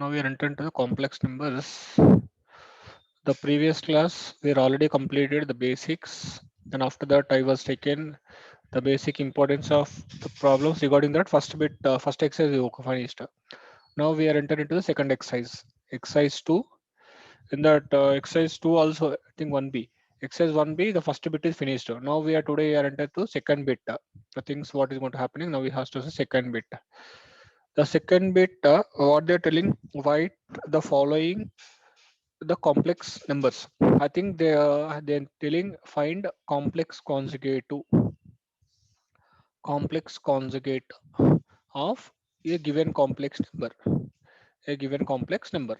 Now we are entering to the complex numbers. The previous class we already completed the basics, and after that I was taken the basic importance of the problems regarding that first bit, first exercise you finished. Now we are entering into the second exercise, exercise 2. In that exercise 2 also, I think 1b. Exercise 1b, the first bit is finished. Now we are entered to second bit. The things what is going to happening now we have to the second bit. The second bit, what they're telling, write the following the complex numbers. I think they're telling find complex conjugate of a given complex number. A given complex number.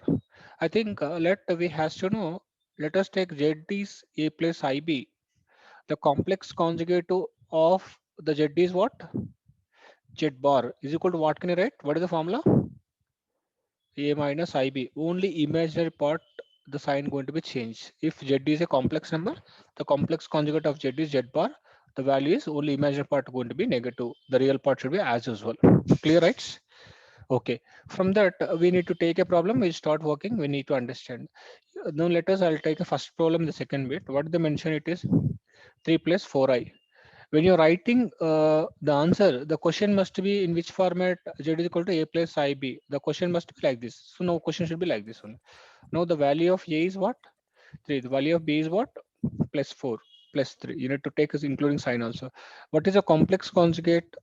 I think let we has to know. Let us take Z is A plus IB. The complex conjugate of the Z is what? Z bar is equal to what can you write? What is the formula? A minus IB. Only imaginary part the sign going to be changed. If Z is a complex number, the complex conjugate of Z is Z bar. The value is only imaginary part going to be negative. The real part should be as usual. Clear, right? Okay. From that, we need to take a problem. We start working. We need to understand. Now let us. I'll take a first problem. The second bit. What they mention it is 3 plus 4i. When you're writing the answer, the question must be in which format? Z is equal to A plus IB. The question must be like this. So now question should be like this one. Now the value of A is what? 3. The value of B is what? Plus 4 plus 3. You need to take as including sign also. What is a complex conjugate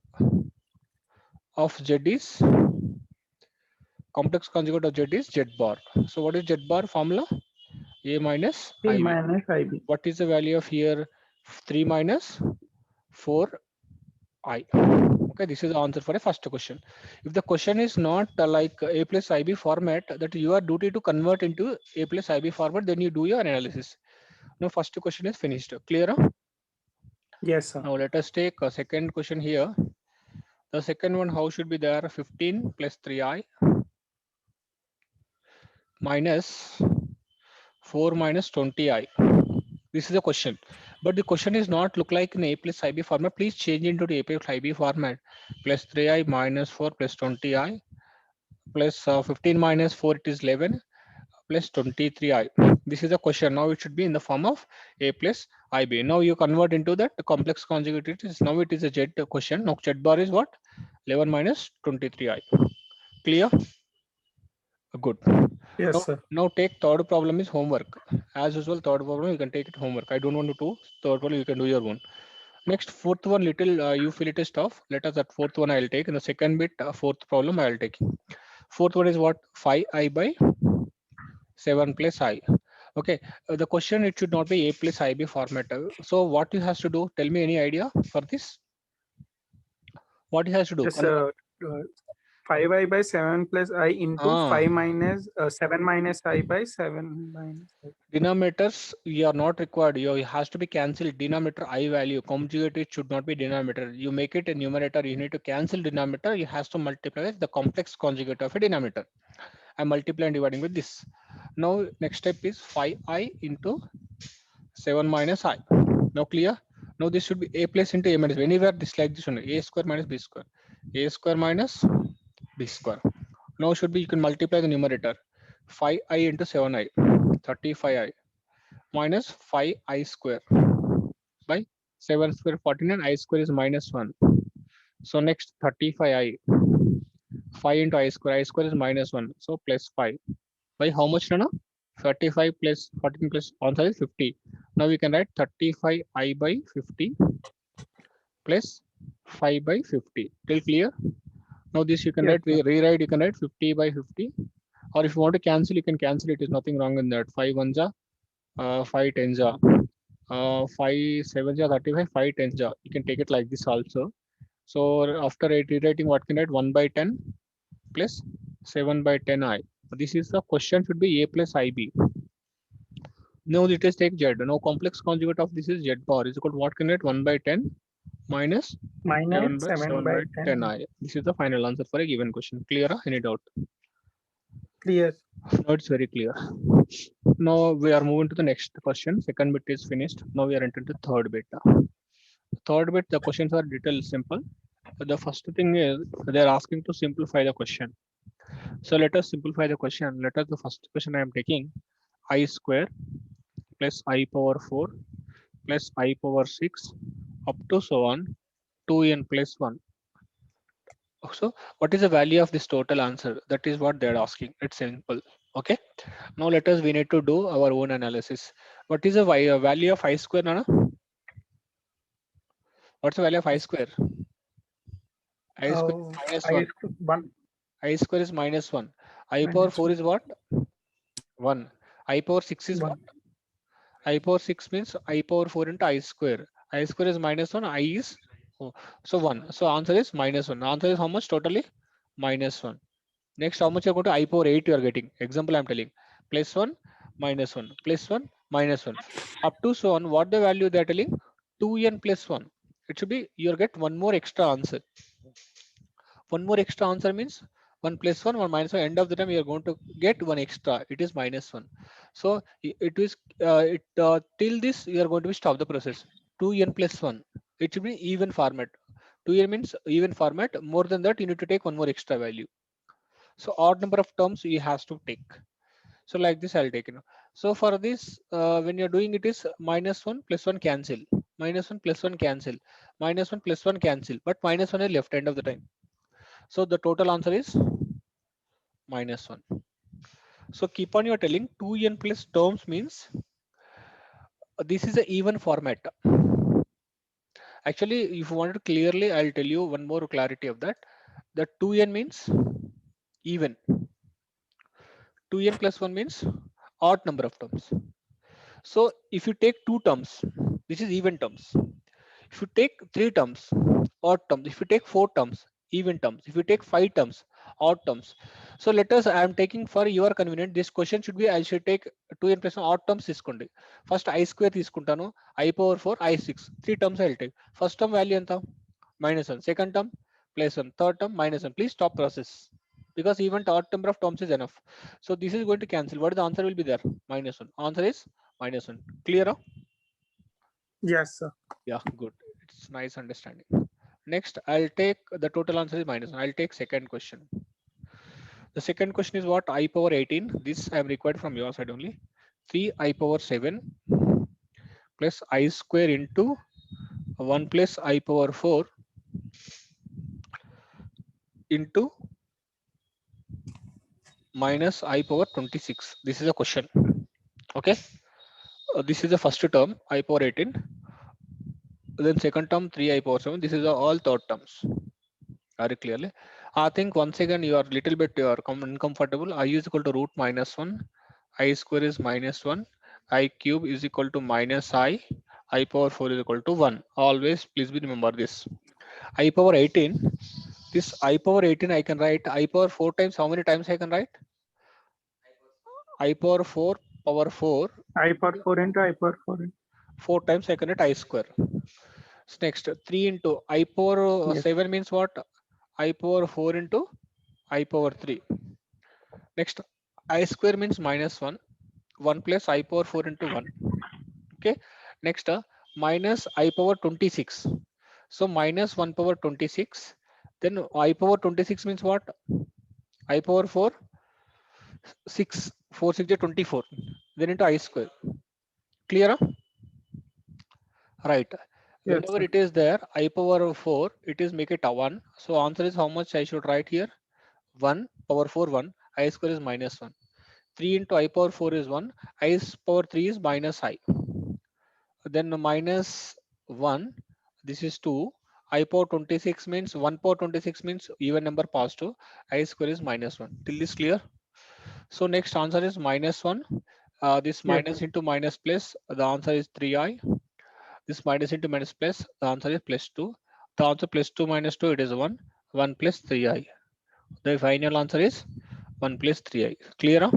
of Z is? Complex conjugate of Z is Z bar. So what is Z bar formula? A minus A IB. minus IB. What is the value of here? 3 minus 4i. Okay, this is the answer for a first question. If the question is not like A plus IB format, that you are duty to convert into A plus IB format, then you do your analysis. Now first question is finished. Clear? Yes, sir. Now let us take a second question here. The second one, how should be there? 15 plus 3i minus 4 minus 20i. This is the question, but the question is not look like in A plus IB format. Please change into the A plus IB format. Plus 3i minus 4 plus 20i plus 15 minus 4 it is 11 plus 23i. This is the question. Now it should be in the form of A plus IB. Now you convert into that complex conjugate. It is now it is a Z question. Now Z bar is what? 11 minus 23i. Clear? Good. Yes, Now, sir. now take third problem is homework. As usual, third problem you can take it homework. I don't want to do third problem. You can do your own. Next, fourth one little you feel it is tough. Let us that fourth one I'll take. In the second bit, fourth problem I'll take. Fourth one is what? 5i by 7 plus I. Okay. The question it should not be A plus IB format. So what you has to do? Tell me any idea for this? What he has to do? Just 5I by 7 plus I into Ah, 5 minus 7 minus I by 7 minus I. denominators you are not required. You it has to be cancelled. Denominator I value conjugate it should not be denominator. You make it a numerator. You need to cancel denominator. You has to multiply with the complex conjugate of a denominator. I multiply and dividing with this. Now next step is 5i into 7 minus I. Now clear? Now this should be A plus into A minus. Anywhere this like this one. A square minus B square. A square minus B square. Now should be you can multiply the numerator. 5i into 7i. 35i minus 5i square by 7 square 49. I square is minus 1. So next 35i. 5 into I square is minus 1. So plus 5. By how much now? 35 plus 14 plus answer is 50. Now we can write 35i by 50 plus 5 by 50. Till clear? Now this you can Yes, write, sir. rewrite, you can write 50 by 50. Or if you want to cancel, you can cancel it. Is nothing wrong in that. 5 ones are 5 tens are 5 sevens are 35, 5 tens are. You can take it like this also. So after rewriting, what can I write? 1 by 10 plus 7 by 10i. This is the question should be A plus IB. Now it is take Z. Now complex conjugate of this is Z bar is equal to what can I write? 1 by 10 minus Minus 7 7 by by 10 10. I. This is the final answer for a given question. Clear? Any doubt? Clear. Now it's very clear. Now we are moving to the next question. Second bit is finished. Now we are into the third bit. Third bit, the questions are little simple. The first thing is they are asking to simplify the question. So let us simplify the question. Let us the first question I am taking I square plus I power 4 plus I power 6 up to so on 2n plus 1. So what is the value of this total answer? That is what they're asking. It's simple. Okay. Now let us, we need to do our own analysis. What is the value of I square, Nana? What's the value of I square? I square is minus I 1. is 1 I square is minus 1. I power minus 4 is what? 1. I power 6 is what? 1. I power 6 means I power 4 into I square. I square is minus 1. I is oh, so 1. So answer is minus 1. Answer is how much totally? Minus 1. Next, how much you are going to I power 8 you are getting. Example I am telling. Plus 1, minus 1. Plus 1, minus 1. Up to so on, what the value they are telling? 2n plus 1. It should be, you get one more extra answer. One more extra answer means 1 plus 1, 1 minus 1. End of the time, you are going to get one extra. It is minus 1. So it is, till this, you are going to be stop the process. 2n plus 1. It should be even format. 2n means even format. More than that, you need to take one more extra value. So odd number of terms you have to take. So like this I'll take, so for this when you're doing it is minus 1 plus 1 cancel, minus 1 plus 1 cancel, minus 1 plus 1 cancel, but minus 1 is left end of the time. So the total answer is minus 1. So keep on, you're telling 2n plus terms means this is a even format. Actually, if you want it clearly, I'll tell you one more clarity of that. The 2n means even, 2n plus 1 means odd number of terms. So if you take two terms, this is even terms. If you take three terms, odd terms. If you take four terms, even terms. If you take five terms, odd terms. So let us, I am taking for your convenience. This question should be, I should take 2n plus 1 odd terms తీసుకోండి. First I square తీసుకుంటాను. I power 4, I6. Three terms I'll take. First term value ఎంత? Minus 1. Second term, plus 1. Third term, minus 1. Please stop process. Because even odd number of terms is enough. So this is going to cancel. What is the answer will be there? Minus 1. Answer is minus 1. Clear? Huh? Yes, sir. Yeah, good. It's nice understanding. Next, I'll take the total answer is minus 1. I'll take second question. The second question is what? I power 18. This I am required from your side only. 3 I power 7 plus I square into 1 plus I power 4 into minus I power 26. This is a question. Okay. This is the first term, I power 18. Then second term, 3 I power 7. This is all third terms. Very clearly. I think once again you are little bit you are uncomfortable. I is equal to root minus 1. I square is minus 1. I cube is equal to minus I. I power 4 is equal to 1. Always please be remember this. I power 18. This I power 18 I can write I power 4 times. How many times I can write? I power 4 power 4. I power 4 into I power 4 into. 4 times I can write I square. So next 3 into I power Yes. 7 means what? I power 4 into I power 3. Next I square means minus 1. 1 plus I power 4 into 1. Okay. Next minus I power 26. So minus 1 power 26. Then I power 26 means what? I power 4 6. 4 6 is 24. Then into I square. Clear? Right. Yes, Whenever sir. it is there, I power 4, it is make it a 1. So answer is how much I should write here? 1 power 4 1. I square is minus 1. 3 into I power 4 is 1. I power 3 is minus I. Then minus 1. This is 2. I power 26 means 1 power 26 means even number positive. I square is minus 1. Till this clear? So next answer is minus 1. This Yes, minus sir. into minus plus. The answer is 3I. This minus into minus plus, the answer is plus 2. The answer plus 2 minus 2, it is 1. 1 plus 3i. The final answer is 1 plus 3i. Clear? Huh?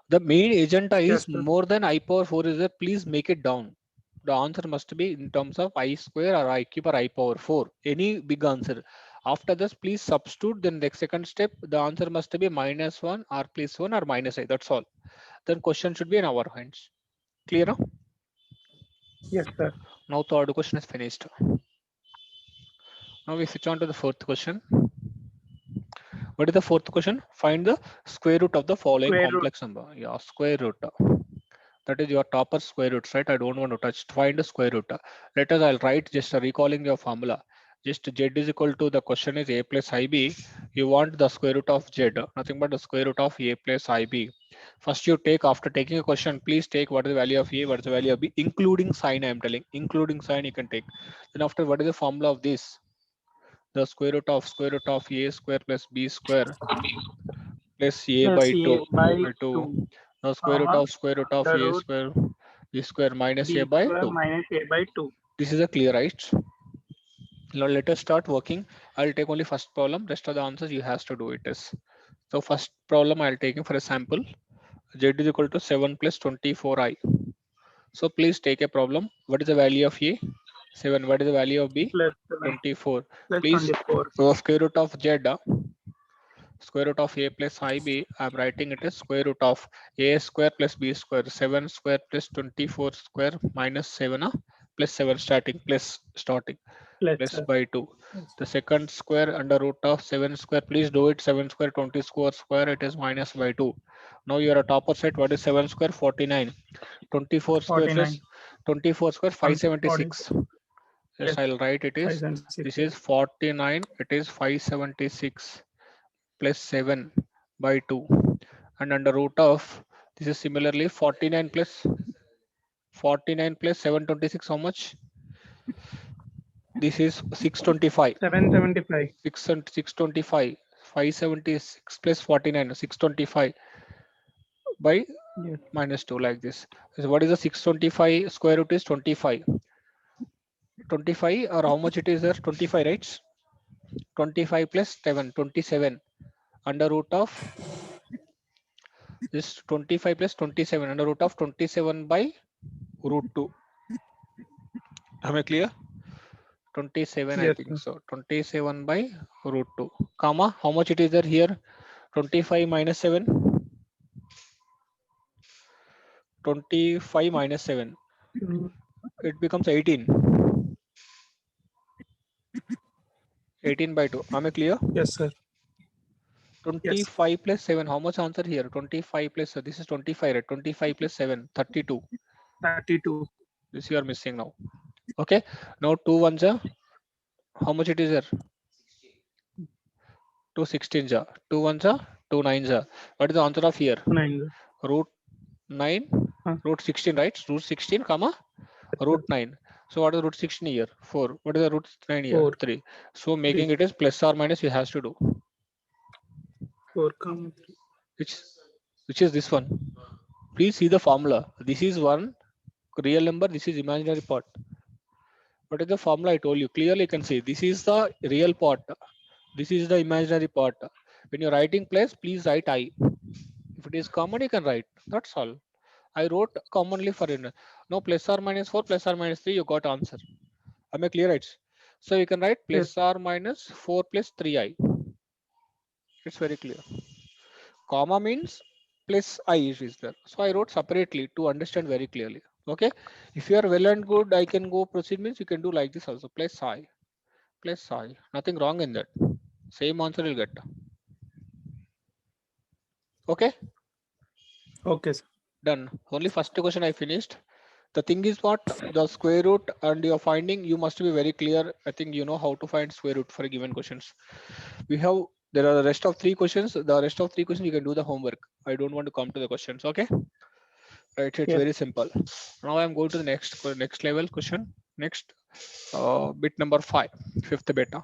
The main agenda is Yes, sir. more than I power 4 is there. Please make it down. The answer must be in terms of I square or I cube or I power 4. Any big answer. After this, please substitute. Then the second step, the answer must be minus 1 or plus 1 or minus I. That's all. Then question should be in our hands. Clear? Huh? Yes, sir. Now third question is finished. Now we switch on to the fourth question. What is the fourth question? Find the square root of the following Square root. complex number. Yeah, square root. That is your topper square roots, right? I don't want to touch. Find the square root. Let us, I'll write just recalling your formula. Just z is equal to, the question is a plus ib. You want the square root of z, nothing but the square root of a plus ib. First you take, after taking a question, please take what is the value of a, what is the value of b, including sign. I am telling, including sign you can take. Then after, what is the formula of this? The square root of a square plus b square plus a by Plus A 2 by by 2. 2, Now comma, square root of under a root square b square minus a B by square 2. minus A by 2. This is a clear, right? Now let us start working. I'll take only first problem. Rest of the answers you has to do it is. So first problem I'll take for a sample. Z is equal to 7 plus 24i. So please take a problem. What is the value of a? 7. What is the value of b? Plus 7 24. plus Please, 24. so square root of z, square root of a plus ib, I'm writing it as square root of a square plus b square, 7 square plus 24 square minus 7, plus 7 starting, plus starting, Plus plus by 2. yes. The second square under root of 7 square, please do it, 7 square 20 square, it is minus by 2. Now you are at opposite side, what is 7 square? 49. 24 square is 49. 24 square, 40. 576. Yes, Yes. I'll write it is, 5 and 6. this is 49, it is 576 plus 7 by 2, and under root of, this is similarly 49 plus 726, how much? This is 625. 775. 625, 576 plus 49, 625 by Yes. minus 2, like this. So what is the 625 square root is 25. 25, or how much it is there? 25, right? 25 plus 7, 27, under root of this 25 plus 27, under root of 27 by root 2. Am I clear? 27, I Yes, think sir. so. 27 by root 2, comma, how much it is there here? 25 minus 7, 25 minus 7, Mm, it becomes 18. 18 by 2. Am I clear? yes, sir. Yes. 25 plus 7, how much answer here? 25 plus, this is 25, right? 25 plus 7, 32. 32. This you are missing now. Okay. Now 2 ones are, how much it is there? 2 16s are. 2 ones are, 2 nines are. What is the answer of here? 9. Root 9, Huh. root 16, right? Root 16, comma, Yes, root sir. 9. So what is root 16 here? 4. What is the root 9 here? 4. 3. So 3. making it is plus or minus you has to do. 4, comma 3. Which which is this one? Please see the formula. This is one real number. This is imaginary part. What is the formula I told you? Clearly you can see this is the real part. This is the imaginary part. When you're writing place, please write I. If it is common, you can write. That's all. I wrote commonly for it. No plus or minus 4, plus or minus 3, you got answer. Am I clear, right? So you can write Yes. plus or minus 4 plus 3i. It's very clear. Comma means plus I is there. So I wrote separately to understand very clearly. Okay. If you are well and good, I can go proceed means you can do like this also. Plus I. Nothing wrong in that. Same answer you'll get. Okay. Okay, sir. Done. Only first question I finished. The thing is what, the square root and your finding, you must be very clear. I think you know how to find square root for a given questions. We have, there are the rest of 3 questions. The rest of 3 questions you can do the homework. I don't want to come to the questions. Okay. Right. It's Yes. very simple. Now I'm going to the next level question. Next, bit number 5, fifth beta.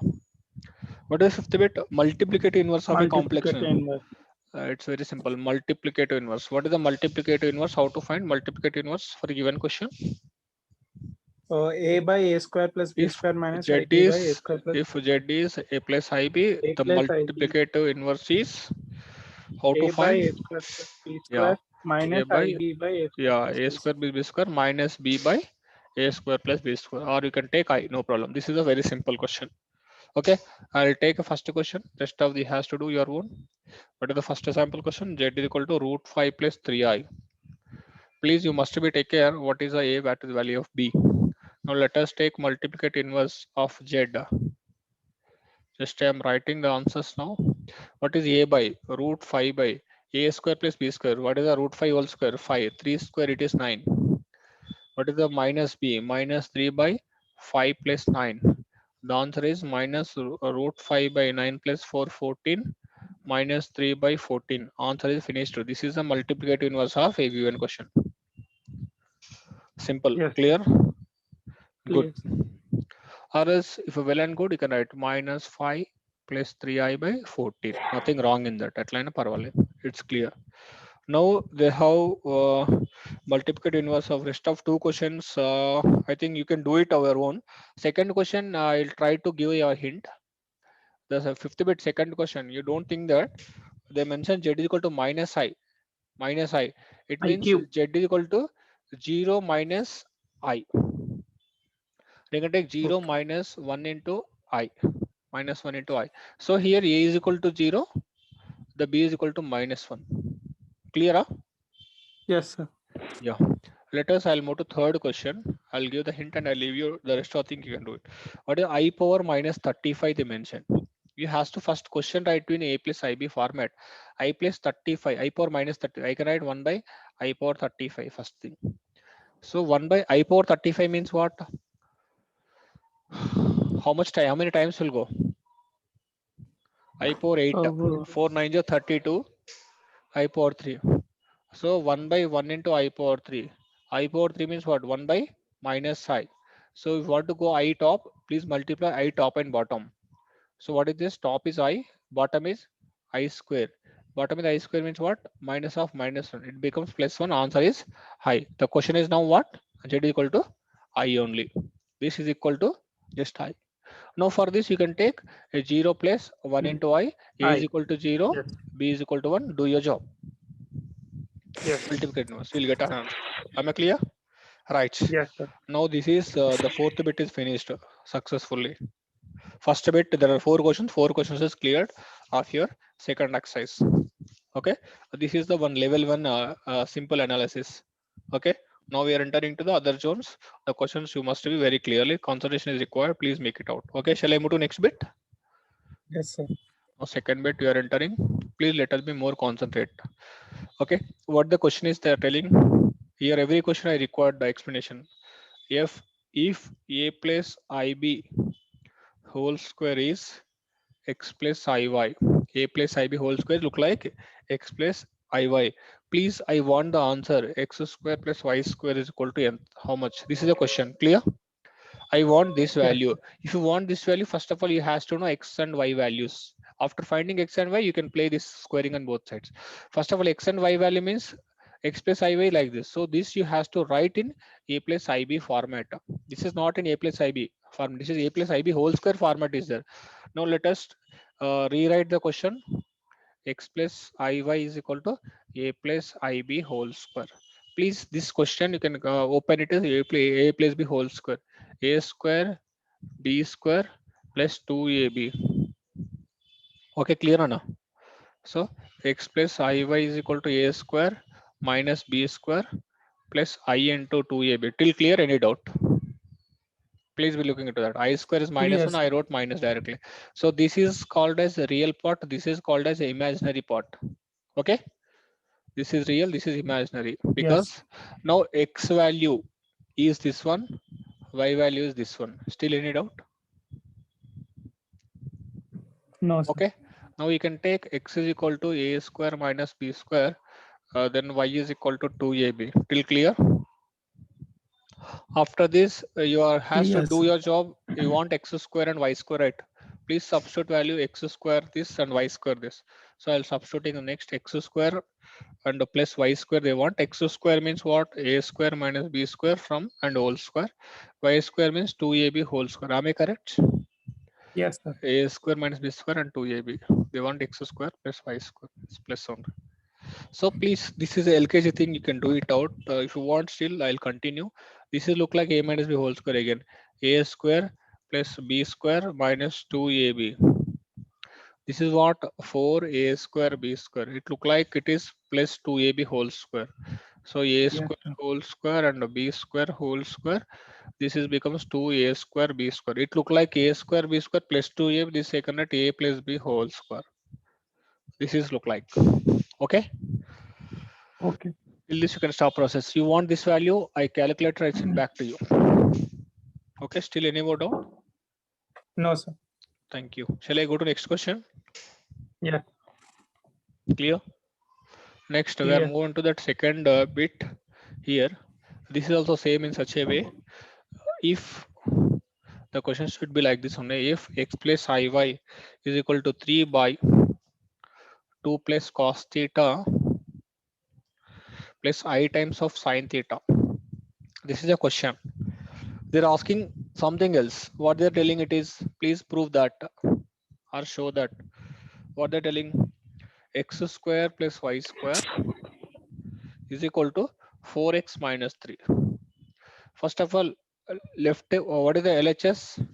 What is fifth bit? Multiplicative inverse of a complex Multiplicative number. inverse. It's very simple. Multiplicative inverse. What is the multiplicative inverse? How to find multiplicative inverse for a given question? A by A square plus B If square minus Z IB by A is, square plus if Z is a plus IB, A the plus IB. multiplicative inverse is how to A by find? A square plus B Yeah, square minus A by, IB by A square yeah, plus A B square square. plus B square minus B by A square plus B square, or you can take I, no problem. This is a very simple question. Okay, I'll take a first question. Rest of the has to do your own. What is the first sample question? Z is equal to root 5 plus 3i. Please, you must be take care what is the A, what is the value of B. Now let us take multiplicate inverse of Z. Just I'm writing the answers now. What is a by root 5 by a square plus b square? What is the root 5 whole square? 5. 3 square it is 9. What is the minus b? Minus 3 by 5 plus 9. The answer is minus root 5 by 9 plus 4, 14, minus 3 by 14. Answer is finished. This is the multiplicative inverse of a given question. Simple. Yes, sir. Clear? Good. Clear. Or else, if you well and good, you can write minus 5 plus 3i by 14. Nothing wrong in that. At line parvale. It's clear. Now they have multiplicative inverse of rest of two questions. I think you can do it our own. Second question, I'll try to give you a hint. There's a 50 bit second question. You don't think that they mentioned z is equal to minus I. Minus I. It means IQ. z is equal to 0 minus I. They can take 0 Okay. minus 1 into I. Minus 1 into I. So here A is equal to 0. The B is equal to minus 1. Clear? Huh? Yes, sir. Yeah. Let us, I'll move to third question. I'll give the hint and I'll leave you the rest of the thing you can do it. What is I power minus 35 they mentioned? You has to first question write in A plus IB format. I plus 35, I power minus 30. I can write 1 by I power 35 first thing. So 1 by I power 35 means what? How much time? How many times will go? I power 8. Uh, 4 9 is 32. I power 3. So 1 by 1 into I power 3. I power 3 means what? 1 by minus I. So if you want to go I top, please multiply I top and bottom. So what is this? Top is I, bottom is I square. Bottom is I square means what? Minus of minus 1. It becomes plus 1. Answer is I. The question is now what? Z is equal to I only. This is equal to just I. Now for this you can take a 0 plus 1 mm, into I. A is I. equal to 0. Yes. B is equal to 1. Do your job. Yes. Multiplicate inverse. We'll get an answer. Am I clear? Right. Yes, sir. Now this is the fourth bit is finished successfully. First bit there are four questions. Four questions is cleared of your second exercise. Okay. This is the one level one simple analysis. Okay. Now we are entering to the other zones. The questions you must be very clearly. Concentration is required. Please make it out. Okay. Shall I move to next bit? Yes, sir. Now second bit you are entering. Please let us be more concentrate. Okay. What the question is they are telling here. Every question I required the explanation. If a plus ib whole square is x plus iy, a plus ib whole square look like x plus iy. Please, I want the answer x square plus y square is equal to n. How much? This is a question. Clear? I want this Yes, value. sir. If you want this value, first of all, you has to know x and y values. After finding x and y, you can play this squaring on both sides. First of all, x and y value means x plus iy like this. So this you has to write in a plus ib format. This is not in a plus ib form. This is a plus ib whole square format is there. Now let us rewrite the question. X plus iy is equal to a plus ib whole square. Please, this question you can open it as a plus b whole square. A square b square plus 2ab. Okay, clear Anna? So x plus iy is equal to a square minus b square plus I into 2ab. Till clear? Any doubt? Please be looking into that. I square is minus Clear, 1. sir. I wrote minus directly. So this is called as a real part. This is called as a imaginary part. Okay. This is real. This is imaginary Yes. because now x value is this one. Y value is this one. Still any doubt? No, sir. Okay. Now you can take x is equal to a square minus b square. Then y is equal to 2ab. Till clear? After this, you are has to Clear, do sir. your job. You want x square and y square, right? Please substitute value x square this and y square this. So I'll substituting the next x square and plus y square. They want x square means what? A square minus b square from and whole square. Y square means 2ab whole square. Am I correct? Yes, sir. A square minus b square and 2ab. They want x square plus y square. It's plus on. So please, this is a LKG thing. You can do it out. If you want still, I'll continue. This is look like a minus b whole square again. A square plus b square minus 2ab. This is what 4a square b square. It look like it is plus 2ab whole square. So a Yes, square sir. whole square and b square whole square. This is becomes 2a square b square. It look like a square b square plus 2a. This second at a plus b whole square. This is look like. Okay. Okay. Till this you can stop process. You want this value? I calculator. I send back to you. Okay. Still any more doubt? No, sir. Thank you. Shall I go to next question? Yeah, Clear. Next we are clear. moving to that second bit here. This is also same in such a way. If the question should be like this only, if x plus iy is equal to 3 by 2 plus cos theta plus I times of sine theta. This is a question. They're asking something else. What they're telling it is, please prove that or show that. What they're telling, x square plus y square is equal to 4x minus 3. First of all, what is the LHS?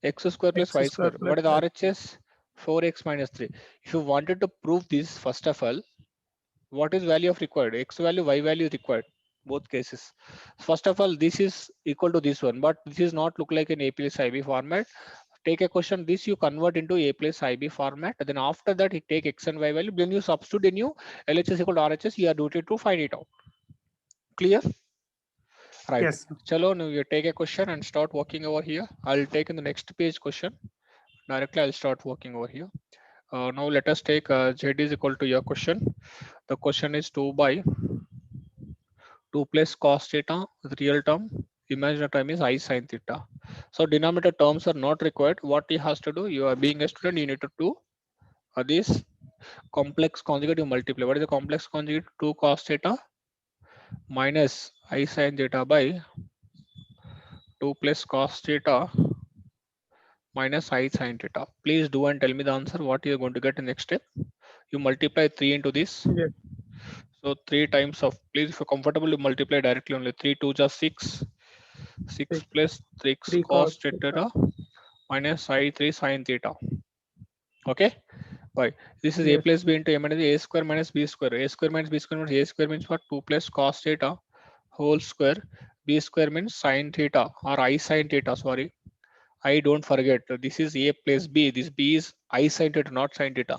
X square plus X y square square. plus What is the y square. RHS? 4x minus 3. If you wanted to prove this, first of all, what is value of required? X value, y value required. Both cases. First of all, this is equal to this one, but this is not look like an A plus IB format. Take a question, this you convert into A plus IB format. Then after that, you take X and Y value. Then you substitute in you LHS equal to RHS. You are duty to find it out. Clear? Right. Yes, sir. Chalo, now you take a question and start working over here. I'll take in the next page question. Directly, I'll start working over here. Now let us take Z is equal to your question. The question is 2 by 2 plus cos theta, the real term, imaginary term is I sin theta. So denominator terms are not required. What he has to do, you are being a student, you need to do this complex conjugate, you multiply. What is the complex conjugate? 2 cos theta minus I sin theta by 2 plus cos theta minus I sin theta. Please do and tell me the answer. What you are going to get in next step. You multiply 3 into this. Yes, So 3 times of, please if you're comfortable, you multiply directly only. 3 2 just 6. 6 six, plus 3 3 cos cos theta. theta minus I3 sin theta. Okay. Why? This is a Yes, plus sir. b into a minus a square minus b square. A square minus b square means a square means what? 2 plus cos theta whole square. B square means sin theta or I sin theta. Sorry. I don't forget. This is a plus b. This b is I sin theta, not sin theta.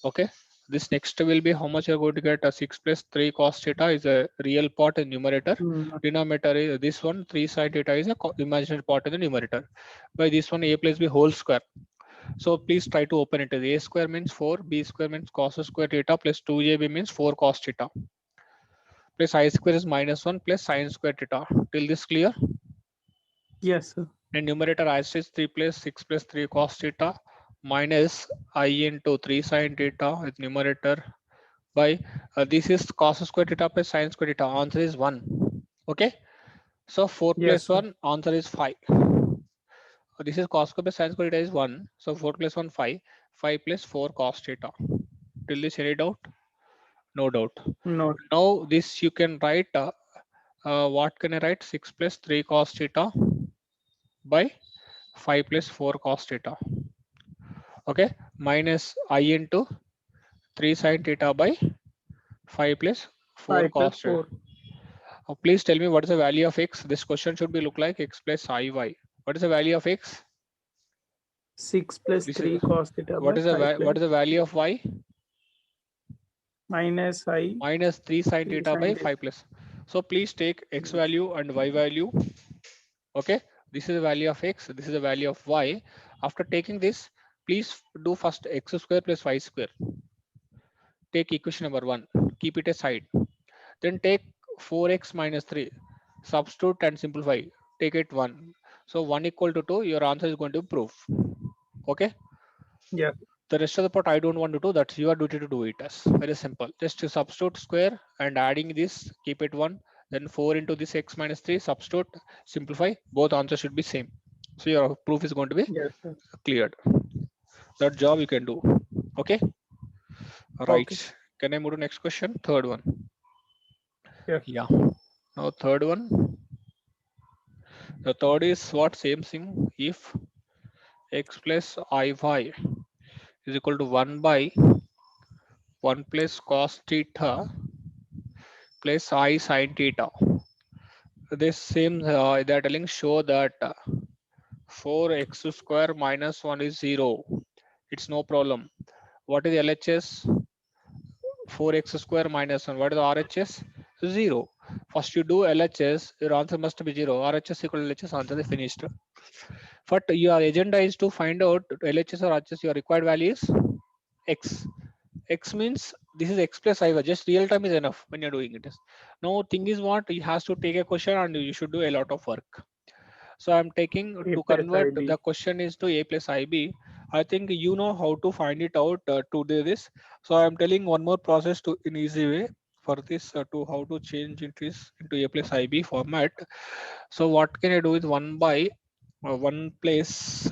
Okay. This next will be how much you're going to get. 6 plus 3 cos theta is a real part in numerator. Mm, Denominator is this one. 3 sin theta is a imaginary part in the numerator. By this one, a plus b whole square. So please try to open it. A square means 4, b square means cos square theta plus 2ab means 4 cos theta plus I square is minus 1 plus sin square theta. Till this clear? yes, sir. And numerator I is 3 plus 6 plus 3 cos theta minus I into 3 sin theta with numerator by this is cos square theta plus sin square theta. Answer is 1. Okay. So 4 plus Yes, sir. 1, answer is 5. This is cos square plus sin square theta is 1. So 4 plus 1, 5. 5 plus 4 cos theta. Till this any doubt? No doubt. No. Now this you can write, what can I write? 6 plus 3 cos theta by 5 plus 4 cos theta. Okay. Minus I into 3 sin theta by 5 plus 4 5 plus cos theta. 4. Please tell me what is the value of x. This question should be look like x plus iy. What is the value of x? 6 plus This is 3 cos theta what by is the 5 what plus is the value of y? minus I Minus 3 sin 3 theta by sin 5 theta. plus. So please take x value and y value. Okay, this is the value of x, this is the value of y. After taking this, please do first x square plus y square. Take equation number 1, keep it aside. Then take 4x minus 3, substitute and simplify. Take it 1. So 1 equal to 2, your answer is going to prove. Okay. Yeah. The rest of the part I don't want to do. That's your duty to do it. As very simple. Just to substitute square and adding this, keep it 1. Then 4 into this x minus 3, substitute, simplify. Both answers should be same. So your proof is going to be Yes, sir. cleared. That job you can do. Okay. Okay. Right. Can I move to next question? Third one. Yeah. Yeah. Now third one. The third is what? Same thing. If x plus iy is equal to 1 by 1 plus cos theta plus I sine theta. This same they're telling show that 4x square minus 1 is 0. It's no problem. What is LHS? 4x square minus 1. What is RHS? 0. First you do LHS, your answer must be 0. RHS equal to LHS, answer is finished. But your agenda is to find out LHS or RHS, your required value is X. X means this is X plus I. Just real time is enough when you're doing it. Now thing is what, you has to take a question and you should do a lot of work. So I'm taking A to plus convert IB. the question is to a plus ib. I think you know how to find it out to do this. So I'm telling one more process to in easy way for this to how to change it into a plus ib format. So what can I do with 1 by 1 place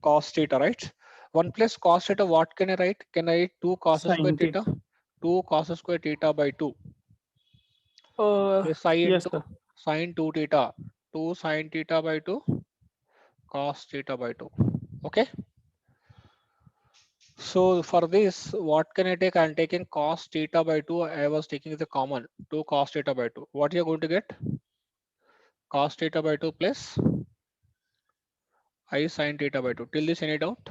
cos theta, right? 1 plus cos theta, what can I write? Can I write 2 cos square Sin theta? theta. 2 cos square theta by 2 plus I Yes, into sir. sin 2 theta. 2 sin theta by 2 cos theta by 2. Okay. So for this, what can I take? I'm taking cos theta by 2. I was taking the common 2 cos theta by 2. What you're going to get? Cos theta by 2 plus I sin theta by 2. Till this, any doubt?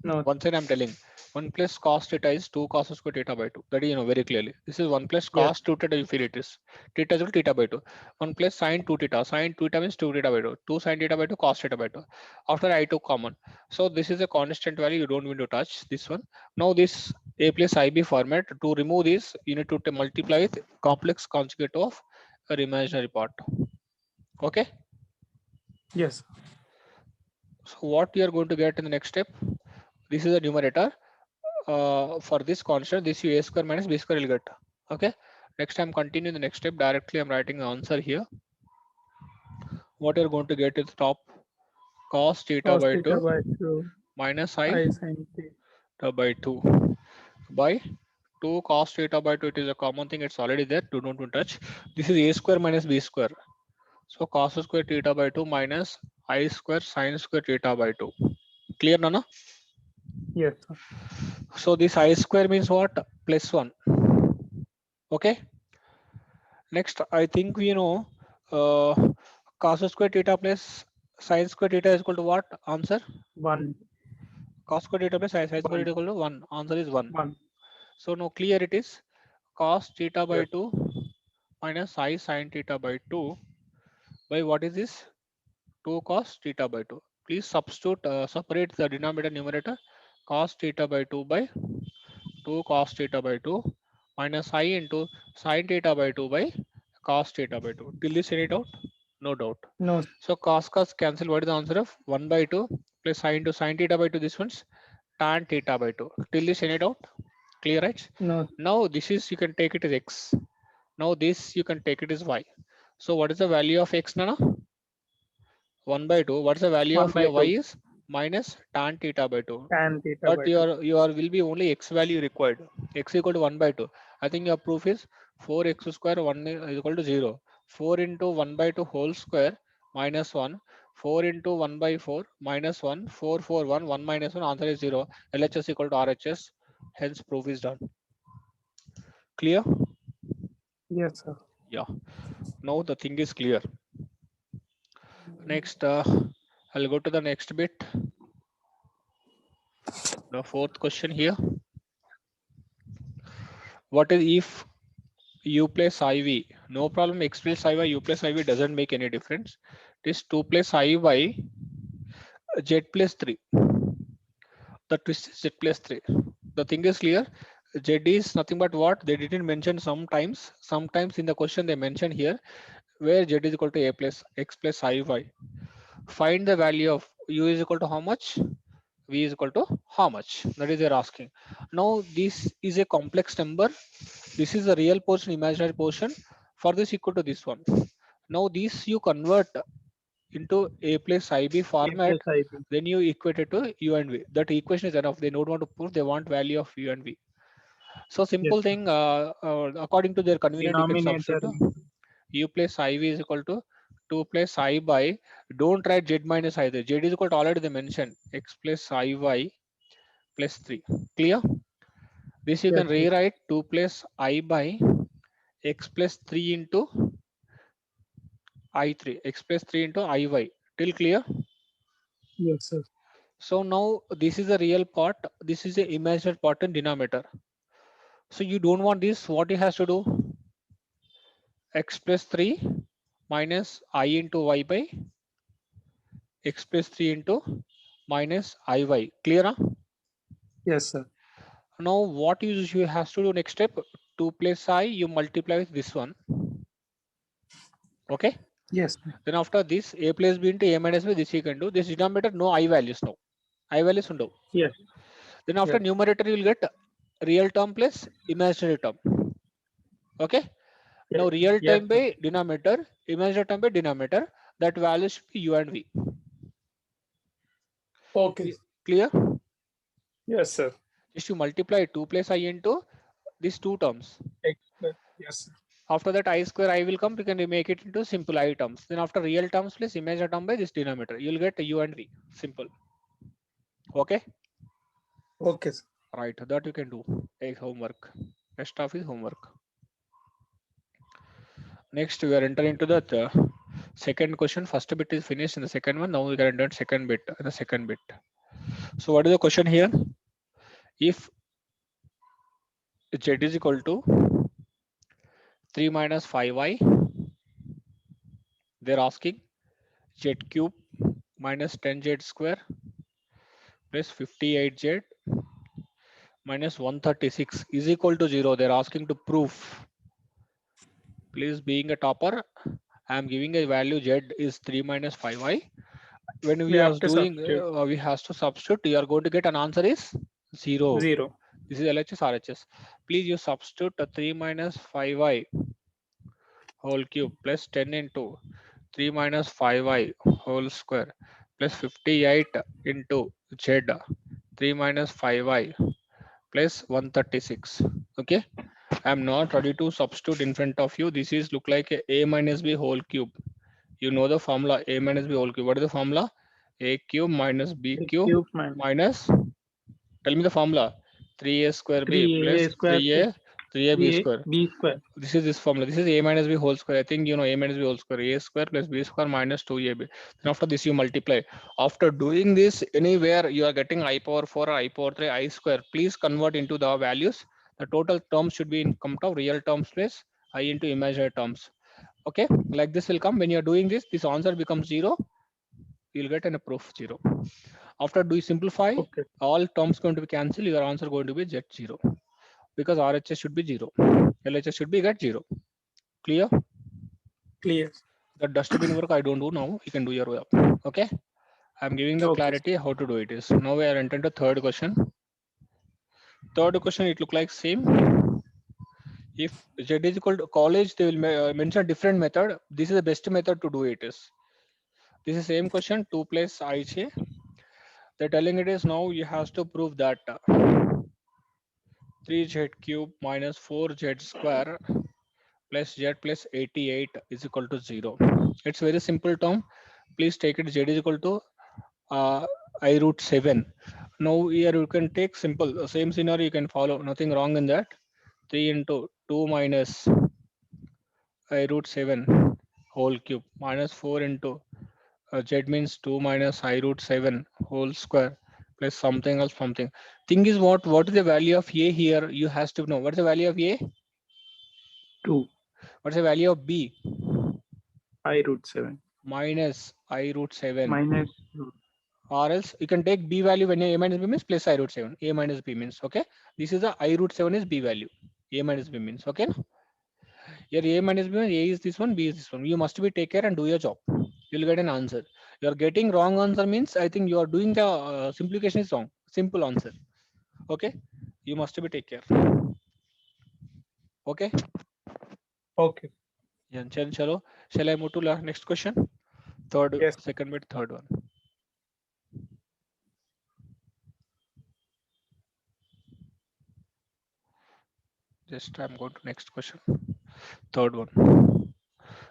No. Once again, I'm telling 1 plus cos theta is 2 cos square theta by 2. That is, you know, very clearly. This is 1 plus Yes. cos 2 theta, you feel it is. Theta is equal to theta by 2. 1 plus sin 2 theta. Sin 2 theta means 2 theta by 2. 2 sin theta by 2 cos theta by 2. After I took common. So this is a constant value. You don't need to touch this one. Now this a plus ib format, to remove this, you need to multiply with complex conjugate of an imaginary part. Okay. Yes. So what you are going to get in the next step? This is the numerator. For this constant, this you a square minus b square will get. Okay. Next time continue the next step. Directly I'm writing the answer here. What you're going to get is top cos theta Cos by theta 2 by 2. minus I I sin theta. by 2 by 2 cos theta by 2. It is a common thing. It's already there. Do not touch. This is a square minus b square. So cos square theta by 2 minus I square sin square theta by 2. Clear, Nana? Yes, sir. So this I square means what? Plus 1. Okay. Next, I think we know uh, cos square theta plus sin square theta is equal to what? Answer? 1. Cos square theta plus sin square theta 1. is equal to 1. Answer is 1. 1. So now clear it is cos theta by Yes. 2 minus I sin theta by 2 by what is this? 2 cos theta by 2. Please substitute, separate the denominator numerator. Cos theta by 2 by 2 cos theta by 2 minus I into sin theta by 2 by cos theta by 2. Till this any doubt? No doubt. No. So cos cancel. What is the answer of 1 by 2 plus sin into sin theta by 2? This one's tan theta by 2. Till this any doubt? Clear, right? No. Now this is, you can take it as x. Now this you can take it as y. So what is the value of x, Nana? 1 by 2. What's the value 1 of by your y 2. is? Minus tan theta by 2. Tan theta But by 2. your will be only x value required. X equal to 1 by 2. I think your proof is 4x square 1 is equal to 0. 4 into 1 by 2 whole square minus 1. 4 into 1 by 4 minus 1. 4, 4, 1. 1 minus 1. Answer is 0. LHS equal to RHS. Hence proof is done. Clear? Yes, sir. Yeah. Now the thing is clear. Next, I'll go to the next bit. The fourth question here. What is if u plus iv? No problem. X plus iy, u plus iv doesn't make any difference. It is 2 plus iy z plus 3. The twist is z plus 3. The thing is clear. Z is nothing but what? They didn't mention sometimes. Sometimes in the question they mention here where z is equal to a plus x plus iy. Find the value of u is equal to how much? V is equal to how much? That is they're asking. Now this is a complex number. This is the real portion, imaginary portion. For this equal to this one. Now this you convert into a plus ib A format, plus IB. then you equate it to u and v. That equation is enough. They don't want to prove, they want value of u and v. So Yes, simple sir. thing, according to their convenient, you can Denominator. substitute u plus iv is equal to 2 plus I by, don't write z minus I there. Z is equal to already they mentioned x plus iy plus 3. Clear? This you Yes, can sir. rewrite 2 plus I by x plus 3 into I3, x plus 3 into Iy. Till clear? Yes, sir. So now this is the real part. This is the imaginary part in denominator. So you don't want this. What you has to do? X plus 3 minus I into y by x plus 3 into minus Iy. Clear? Huh? Yes, sir. Now what you has to do next step? 2 plus I you multiply with this one. Okay. Yes, sir. Then after this a plus b into a minus b, this you can do. This denominator no I values now. I values undo. Yes. Then after Yes. numerator you will get real term plus imaginary term. Okay. Yes. Now real Yes, term sir. by denominator, imaginary term by denominator. That value should be u and v. Okay. Clear? Yes, sir. Just you multiply 2 plus I into these two terms. Yes, sir. After that I square I will come, we can make it into simple I terms. Then after real terms plus imaginary term by this denominator, you will get u and v. Simple. Okay. Okay, sir. Right. That you can do. A homework. Rest of is homework. Next we are entering into the second question. First bit is finished in the second one. Now we are entering second bit. The second bit. So what is the question here? If z is equal to 3 minus 5y, they're asking z cube minus 10z square plus 58z minus 136 is equal to 0. They're asking to prove. Please, being a topper, I am giving a value z is 3 minus 5y. When We we are have to doing, substitute we has to substitute. You are going to get an answer is 0. 0. This is LHS RHS. Please you substitute 3 minus 5y whole cube plus 10 into 3 minus 5y whole square plus 58 into z 3 minus 5y plus 136. Okay. I am not ready to substitute in front of you. This is look like a minus b whole cube. You know the formula a minus b whole cube. What is the formula? A cube minus b A cube cube minus minus, tell me the formula. 3a square b 3a plus square plus 3ab 3a square. b square. This is this formula. This is a minus b whole square. I think you know a minus b whole square. A square plus b square minus 2ab. Then after this you multiply. After doing this, anywhere you are getting I power 4 or I power 3 I square, please convert into the values. The total terms should be in come to real terms plus I into imaginary terms. Okay, like this will come. When you are doing this, this answer becomes 0. You'll get an a proof 0. After do you simplify, Okay. all terms going to be cancelled. Your answer going to be z0 because RHS should be 0. LHS should be get 0. Clear? Clear. The dustbin work I don't do now. You can do your work. Okay. I'm giving the Okay. clarity how to do it is. Now we are entering the third question. Third question, it look like same. If Z is equal to college, they will mention different method. This is the best method to do it is. This is same question 2 plus IJ. They're telling it is now you have to prove that 3z cube minus 4z square plus z plus 88 is equal to 0. It's very simple term. Please take it z is equal to I root 7. Now here you can take simple same scenario you can follow, nothing wrong in that. 3 into 2 minus I root 7 whole cube minus 4 into z means 2 minus I root 7 whole square plus something else something. Thing is what is the value of a here? You has to know what's the value of a, 2 what's the value of b, I root 7 minus I root 7, minus root. or else you can take b value when a minus b means plus I root 7. A minus b means okay. This is the I root 7 is b value. A minus b means okay. Here a minus b means a is this one, b is this one. You must be take care and do your job. You'll get an answer. You are getting wrong answer means I think you are doing the simplification is wrong. Simple answer. Okay. You must be take care. Okay. Okay. Yeah, chalo. Shall I move to next question? Third, Yes. second bit, third one. Just I'm going to next question. Third one.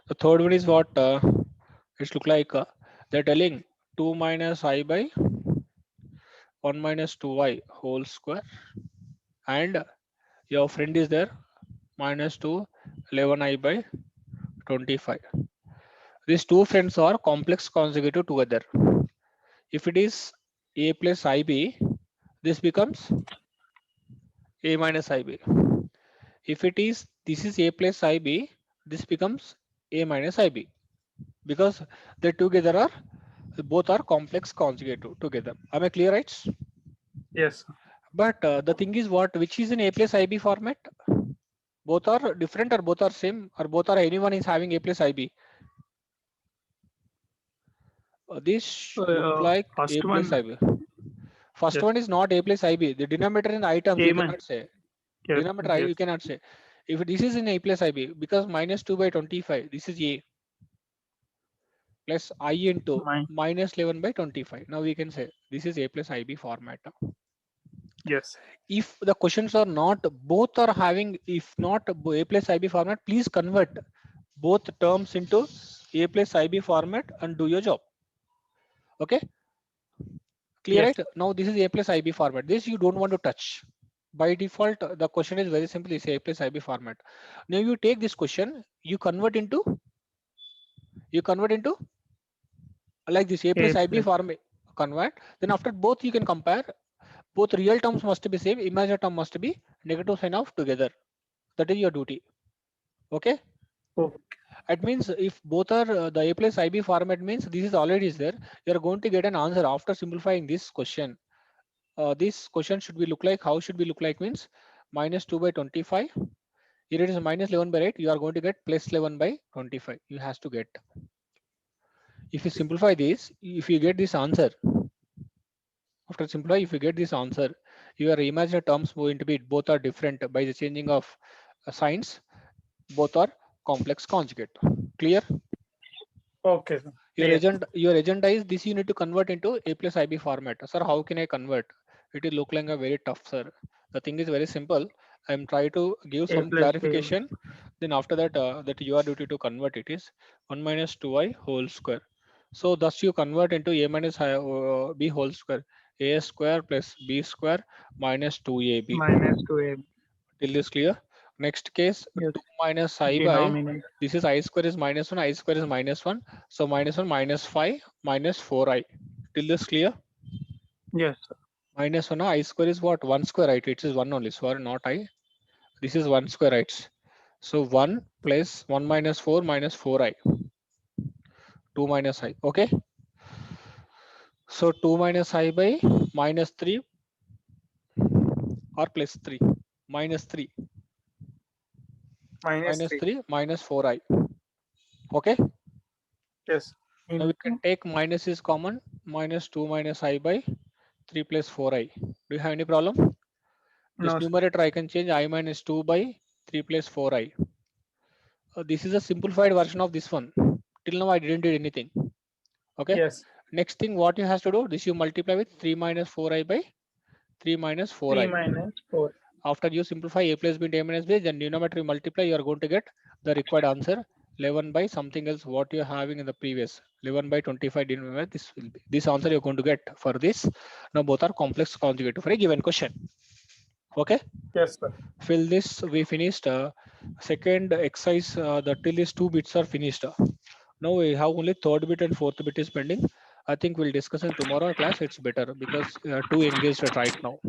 The third one is what it's look like they're telling 2 minus I by 1 minus 2y whole square and your friend is there minus 2 11i by 25. These two friends are complex consecutive together. If it is a plus ib, this becomes a minus ib. If it is this is a plus ib, this becomes a minus ib because they together are both are complex consecutive together. Am I clear, right? Yes. But the thing is what which is in a plus ib format? Both are different or both are same or both are anyone is having a plus ib. This look like a First plus one. ib. First Yes. one is not a plus ib. The denominator in I terms A you minus. cannot say. Yes. Denominator I Yes. you cannot say. If this is in a plus ib because minus 2 by 25, this is a plus I into Mine. minus 11 by 25. Now we can say this is a plus ib format. Yes. If the questions are not both are having, if not a plus ib format, please convert both terms into a plus ib format and do your job. Okay, clear, Yes. right? Now this is a plus ib format. This you don't want to touch. By default, the question is very simple. It's a plus ib format. Now you take this question, you convert into like this a A plus ib plus. format convert. Then after both you can compare. Both real terms must be same. Imaginary term must be negative sign of together. That is your duty. Okay. Oh, It means if both are the a plus ib format means this is already is there. You are going to get an answer after simplifying this question. This question should be look like, how should be look like means minus 2 by 25. Here it is minus 11 by 8. You are going to get plus 11 by 25. You has to get. If you simplify this, if you get this answer, after simplify, if you get this answer, your imaginary terms going to be both are different by the changing of signs. Both are complex conjugate. Clear? okay, sir. Your Clear. agenda is this you need to convert into a plus ib format. Sir, how can I convert? It will look like a very tough, sir. The thing is very simple. I'm trying to give A some plus B. clarification. Then after that, that your duty to convert it is 1 minus 2i whole square. So thus you convert into a minus b whole square. A square plus b square minus 2ab. Minus 2A. Till this clear? Next case, Yes. 2 minus I by, Denominator. this is I square is minus 1, I square is minus 1. So minus 1 minus 5 minus 4i. Till this clear? Yes, sir. Minus 1, I square is what? 1 square, right? It is 1 only, sorry, not I. This is 1 square, right? So 1 plus 1 minus 4 minus 4i. 2 minus I. Okay. So 2 minus I by minus 3 or plus 3. Minus 3. Minus Minus 3. 3 minus 4i. Okay. Yes. Now we can Into. take minus is common. Minus 2 minus I by 3 plus 4i. Do you have any problem? This No, sir. numerator I can change I minus 2 by 3 plus 4i. This is a simplified version of this one. Till now I didn't do anything. Okay. Yes. Next thing what you has to do, this you multiply with 3 minus 4i by 3 minus 3 4i. minus 4. After you simplify a plus b into a minus b, then denominator you multiply, you are going to get the required answer 11 by something else what you're having in the previous 11 by 25 denominator. This will be this answer you're going to get for this. Now both are complex conjugate for a given question. Okay, Yes, sir. fill this. We finished second exercise. The till is 2 bits are finished. Now we have only third bit and fourth bit is pending. I think we'll discuss in tomorrow class. It's better because two engaged right now.